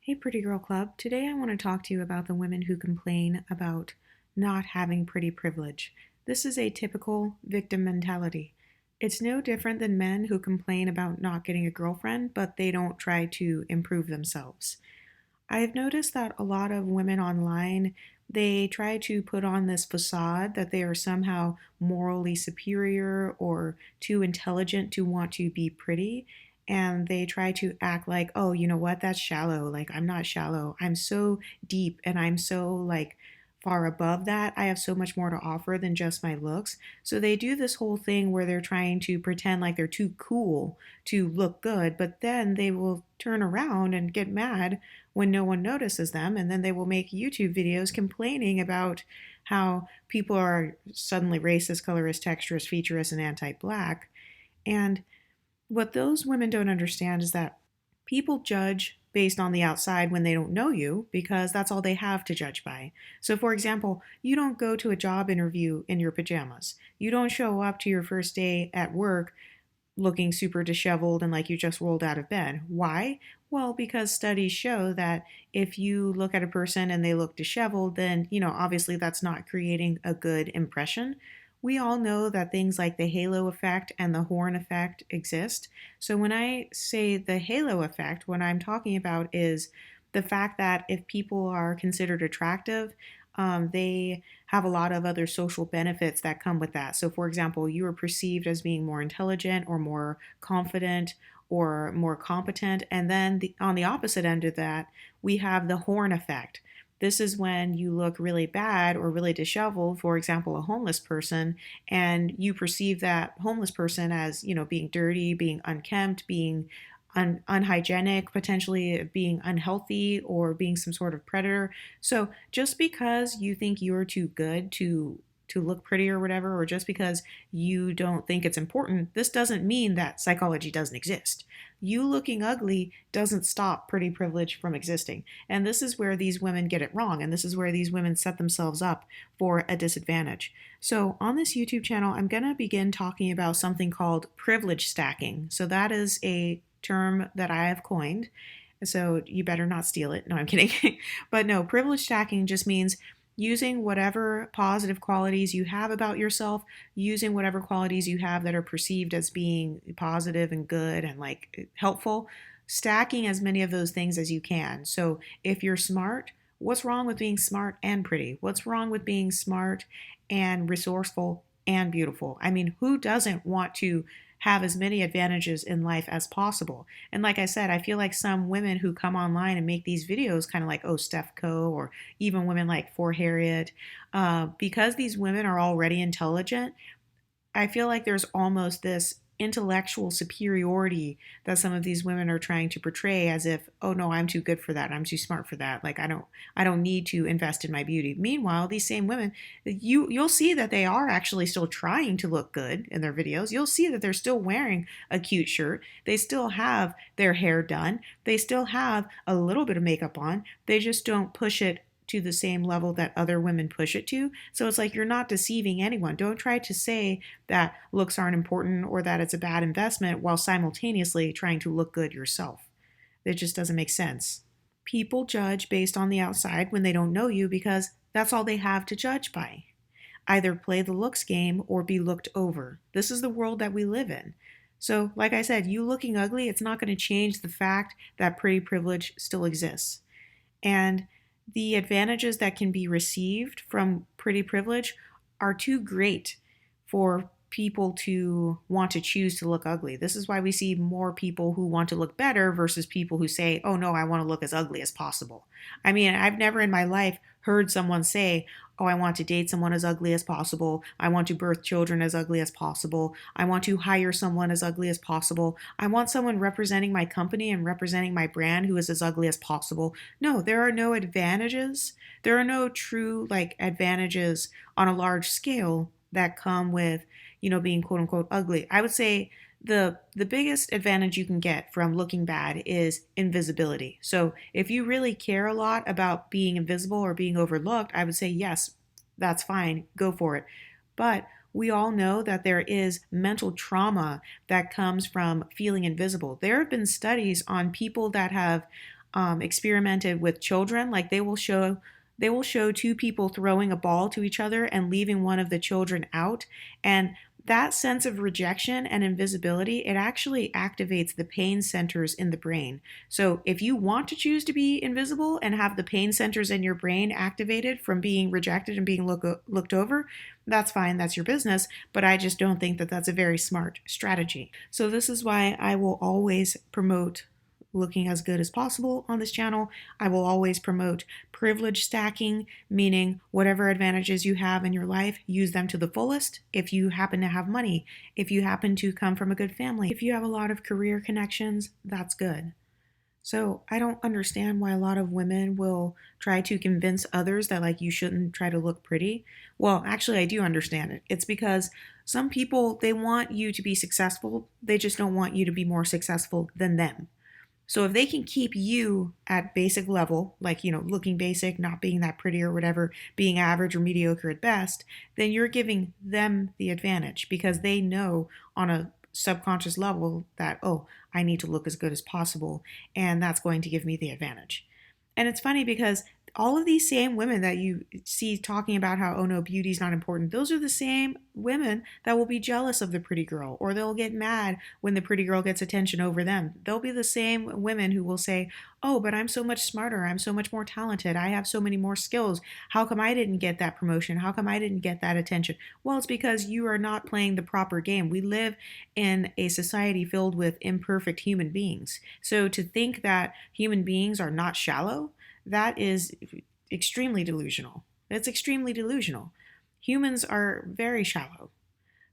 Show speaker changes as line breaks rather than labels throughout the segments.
Hey, Pretty Girl Club. Today I want to talk to you about the women who complain about not having pretty privilege. This is a typical victim mentality. It's no different than men who complain about not getting a girlfriend, but they don't try to improve themselves. I've noticed that a lot of women online, they try to put on this facade that they are somehow morally superior or too intelligent to want to be pretty. And they try to act like, oh, you know what, that's shallow. Like, I'm not shallow. I'm so deep and I'm so like far above that. I have so much more to offer than just my looks. So they do this whole thing where they're trying to pretend like they're too cool to look good, but then they will turn around and get mad when no one notices them, and then they will make YouTube videos complaining about how people are suddenly racist, colorist, texturist, featurist, and anti-black. And what those women don't understand is that people judge based on the outside when they don't know you because that's all they have to judge by. So, for example, you don't go to a job interview in your pajamas. You don't show up to your first day at work looking super disheveled and like you just rolled out of bed. Why? Well, because studies show that if you look at a person and they look disheveled, then, obviously that's not creating a good impression. We all know that things like the halo effect and the horn effect exist. So when I say the halo effect, what I'm talking about is the fact that if people are considered attractive, they have a lot of other social benefits that come with that. So, for example, you are perceived as being more intelligent or more confident or more competent. And then on the opposite end of that, we have the horn effect. This is when you look really bad or really disheveled, for example, a homeless person, and you perceive that homeless person as, being dirty, being unkempt, being unhygienic, potentially being unhealthy or being some sort of predator. So just because you think you're too good to look pretty or whatever, or just because you don't think it's important, this doesn't mean that psychology doesn't exist. You looking ugly doesn't stop pretty privilege from existing. And this is where these women get it wrong. And this is where these women set themselves up for a disadvantage. So on this YouTube channel, I'm going to begin talking about something called privilege stacking. So that is a term that I have coined. So you better not steal it. No, I'm kidding. But no, privilege stacking just means using whatever positive qualities you have about yourself, using whatever qualities you have that are perceived as being positive and good and like helpful, stacking as many of those things as you can. So if you're smart, what's wrong with being smart and pretty? What's wrong with being smart and resourceful and beautiful? I mean, who doesn't want to have as many advantages in life as possible? And like I said, I feel like some women who come online and make these videos, kind of like, oh, Steph Co., or even women like For Harriet, because these women are already intelligent, I feel like there's almost this intellectual superiority that some of these women are trying to portray as if, oh no, I'm too good for that. I'm too smart for that. Like I don't need to invest in my beauty. Meanwhile, these same women, you'll see that they are actually still trying to look good in their videos. You'll see that they're still wearing a cute shirt. They still have their hair done. They still have a little bit of makeup on. They just don't push it to the same level that other women push it to. So it's like you're not deceiving anyone. Don't try to say that looks aren't important or that it's a bad investment while simultaneously trying to look good yourself. It just doesn't make sense. People judge based on the outside when they don't know you because that's all they have to judge by. Either play the looks game or be looked over. This is the world that we live in. So, like I said, you looking ugly, it's not going to change the fact that pretty privilege still exists. And the advantages that can be received from pretty privilege are too great for people to want to choose to look ugly. This is why we see more people who want to look better versus people who say, oh no, I want to look as ugly as possible. I mean, I've never in my life heard someone say, oh, I want to date someone as ugly as possible. I want to birth children as ugly as possible. I want to hire someone as ugly as possible. I want someone representing my company and representing my brand who is as ugly as possible. No, there are no advantages. There are no true like advantages on a large scale that come with, being quote unquote ugly. I would say the biggest advantage you can get from looking bad is invisibility. So if you really care a lot about being invisible or being overlooked, I would say yes, that's fine, go for it. But we all know that there is mental trauma that comes from feeling invisible. There have been studies on people that have experimented with children. Like they will show two people throwing a ball to each other and leaving one of the children out, and that sense of rejection and invisibility, it actually activates the pain centers in the brain. So if you want to choose to be invisible and have the pain centers in your brain activated from being rejected and being looked over, that's fine, that's your business, but I just don't think that that's a very smart strategy. So this is why I will always promote looking as good as possible on this channel. I will always promote privilege stacking, meaning whatever advantages you have in your life, use them to the fullest. If you happen to have money, if you happen to come from a good family, if you have a lot of career connections, that's good. So I don't understand why a lot of women will try to convince others that like you shouldn't try to look pretty. Well, actually I do understand it. It's because some people, they want you to be successful. They just don't want you to be more successful than them. So if they can keep you at basic level, like, looking basic, not being that pretty or whatever, being average or mediocre at best, then you're giving them the advantage because they know on a subconscious level that, oh, I need to look as good as possible, and that's going to give me the advantage. And it's funny because all of these same women that you see talking about how, oh no, beauty's not important, those are the same women that will be jealous of the pretty girl, or they'll get mad when the pretty girl gets attention over them. They'll be the same women who will say, oh, but I'm so much smarter, I'm so much more talented, I have so many more skills. How come I didn't get that promotion? How come I didn't get that attention? Well, it's because you are not playing the proper game. We live in a society filled with imperfect human beings. So to think that human beings are not shallow, that is extremely delusional. It's extremely delusional. Humans are very shallow.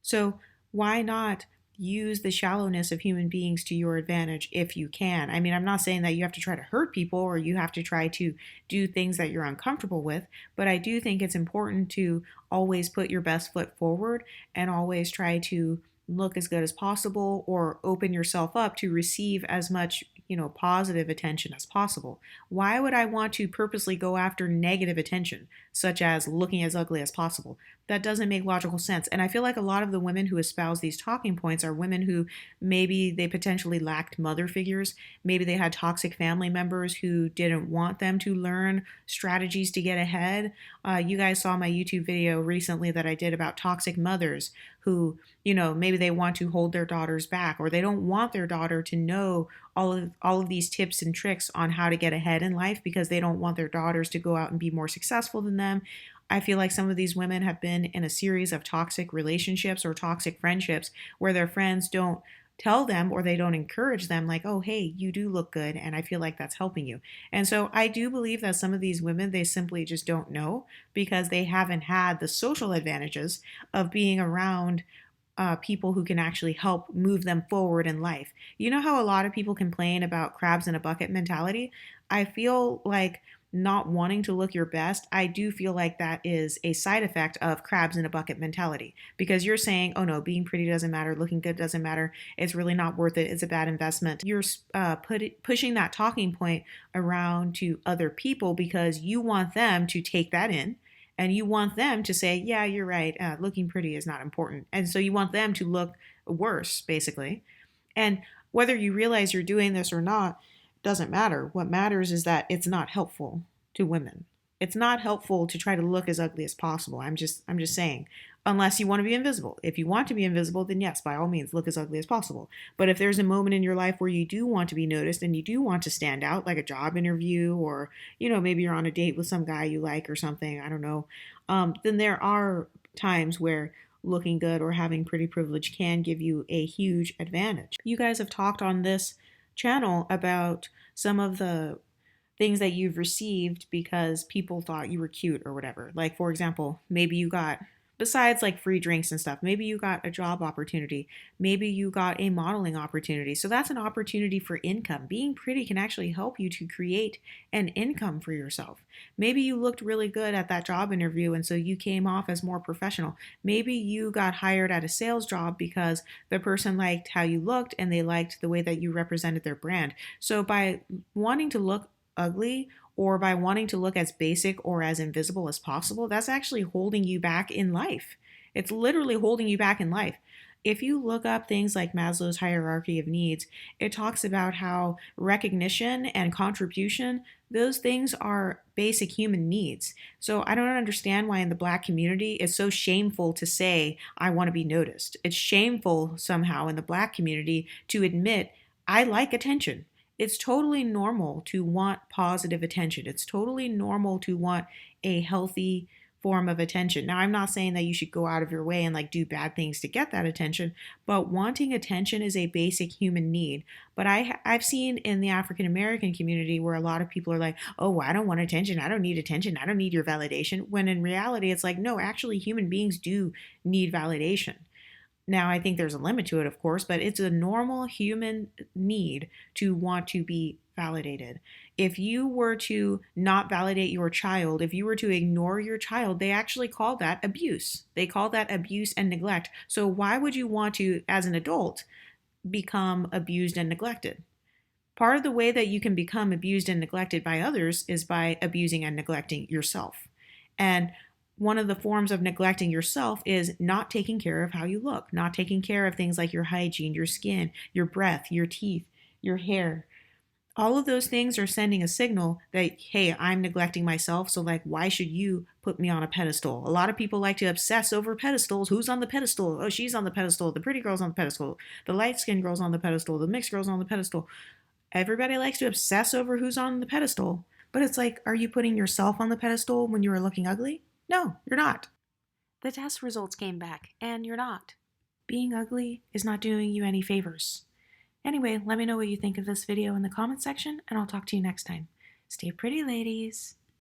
So why not use the shallowness of human beings to your advantage if you can? I mean, I'm not saying that you have to try to hurt people or you have to try to do things that you're uncomfortable with, but I do think it's important to always put your best foot forward and always try to look as good as possible or open yourself up to receive as much positive attention as possible. Why would I want to purposely go after negative attention, such as looking as ugly as possible? That doesn't make logical sense. And I feel like a lot of the women who espouse these talking points are women who maybe they potentially lacked mother figures. Maybe they had toxic family members who didn't want them to learn strategies to get ahead. You guys saw my YouTube video recently that I did about toxic mothers who, maybe they want to hold their daughters back, or they don't want their daughter to know all of these tips and tricks on how to get ahead in life because they don't want their daughters to go out and be more successful than them. I feel like some of these women have been in a series of toxic relationships or toxic friendships where their friends don't tell them or they don't encourage them like, oh, hey, you do look good, and I feel like that's helping you. And so I do believe that some of these women, they simply just don't know because they haven't had the social advantages of being around people who can actually help move them forward in life. You know how a lot of people complain about crabs in a bucket mentality? I feel like not wanting to look your best, I do feel like that is a side effect of crabs in a bucket mentality because you're saying, oh no, being pretty doesn't matter, looking good doesn't matter, it's really not worth it, it's a bad investment. You're pushing that talking point around to other people because you want them to take that in and you want them to say, yeah, you're right, looking pretty is not important. And so you want them to look worse, basically. And whether you realize you're doing this or not doesn't matter. What matters is that it's not helpful to women. It's not helpful to try to look as ugly as possible. I'm just saying, unless you want to be invisible. If you want to be invisible, then yes, by all means, look as ugly as possible. But if there's a moment in your life where you do want to be noticed and you do want to stand out, like a job interview, or maybe you're on a date with some guy you like or something, I don't know, then there are times where looking good or having pretty privilege can give you a huge advantage. You guys have talked on this channel about some of the things that you've received because people thought you were cute or whatever. Like, for example, maybe you got, besides like free drinks and stuff, maybe you got a job opportunity, maybe you got a modeling opportunity. So that's an opportunity for income. Being pretty can actually help you to create an income for yourself. Maybe you looked really good at that job interview and so you came off as more professional. Maybe you got hired at a sales job because the person liked how you looked and they liked the way that you represented their brand. So by wanting to look ugly or by wanting to look as basic or as invisible as possible, that's actually holding you back in life. It's literally holding you back in life. If you look up things like Maslow's hierarchy of needs, it talks about how recognition and contribution, those things are basic human needs. So I don't understand why in the Black community it's so shameful to say, I want to be noticed. It's shameful somehow in the Black community to admit, I like attention. It's totally normal to want positive attention. It's totally normal to want a healthy form of attention. Now, I'm not saying that you should go out of your way and like do bad things to get that attention, but wanting attention is a basic human need. But I've seen in the African American community where a lot of people are like, "Oh, I don't want attention. I don't need attention. I don't need your validation." When in reality, it's like, no, actually human beings do need validation. Now, I think there's a limit to it, of course, but it's a normal human need to want to be validated. If you were to not validate your child, if you were to ignore your child, they actually call that abuse. They call that abuse and neglect. So, why would you want to, as an adult, become abused and neglected? Part of the way that you can become abused and neglected by others is by abusing and neglecting yourself. And one of the forms of neglecting yourself is not taking care of how you look, not taking care of things like your hygiene, your skin, your breath, your teeth, your hair. All of those things are sending a signal that, hey, I'm neglecting myself. So, like, why should you put me on a pedestal? A lot of people like to obsess over pedestals. Who's on the pedestal? Oh, she's on the pedestal. The pretty girl's on the pedestal. The light skinned girl's on the pedestal. The mixed girl's on the pedestal. Everybody likes to obsess over who's on the pedestal. But it's like, are you putting yourself on the pedestal when you are looking ugly? No, you're not. The test results came back, and you're not. Being ugly is not doing you any favors. Anyway, let me know what you think of this video in the comment section, and I'll talk to you next time. Stay pretty, ladies.